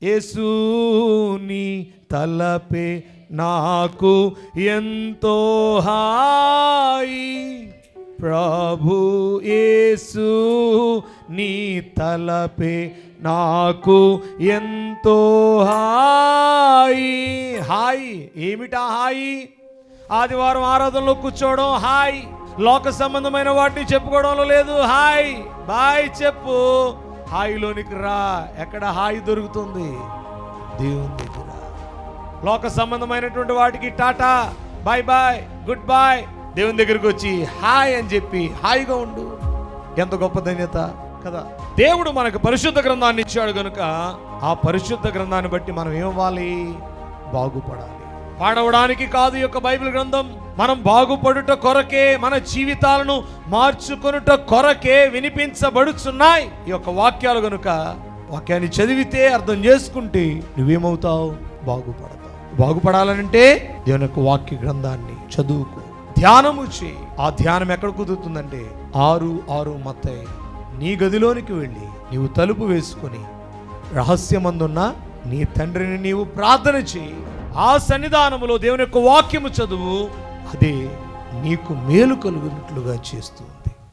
యేసుని తలపే నాకు ఎంతో హాయి, ప్రభు యేసు నీ తలపే నాకు ఎంతో హాయి. హాయి ఏమిటా హాయి? ఆదివారం ఆరాధనలో కూర్చోవడం హాయ్, లోక సంబంధమైన వాటిని చెప్పుకోవడంలో లేదు హాయ్. బాయ్ చెప్పు, హాయిలోనికి రా. ఎక్కడ హాయి దొరుకుతుంది? దేవుని దగ్గర. లోక సంబంధమైనటువంటి వాటికి tata, bye bye, good boy. దేవుని దగ్గరికి వచ్చి హాయ్ అని చెప్పి హాయిగా ఉండు. ఎంత గొప్ప ధన్యత కదా. దేవుడు మనకు పరిశుద్ధ గ్రంథాన్ని ఇచ్చాడు కనుక ఆ పరిశుద్ధ గ్రంథాన్ని బట్టి మనం ఏమవ్వాలి? బాగుపడాలి. పాడవడానికి కాదు ఈ యొక్క బైబిల్ గ్రంథం, మనం బాగుపడుట కొరకే, మన జీవితాలను మార్చుకొనుట కొరకే వినిపించబడుచున్నాయి ఈ యొక్క వాక్యాలు. కనుక వాక్యాన్ని చదివితే, అర్థం చేసుకుంటే నువ్వేమవుతావు? బాగుపడతావు. బాగుపడాలంటే దేవుని యొక్క వాక్య గ్రంథాన్ని చదువుకో, ధ్యానము చేయి. ఆ ధ్యానం ఎక్కడ కుదురుతుందంటే 6:6 మత్తయి, నీ గదిలోనికి వెళ్ళి నీవు తలుపు వేసుకొని రహస్యమందున్న నీ తండ్రిని నీవు ప్రార్థన చేయి. ఆ సన్నిధానములో దేవుని యొక్క వాక్యము చదువు, అదే నీకు మేలు కలుగునట్లుగా చేస్తుంది.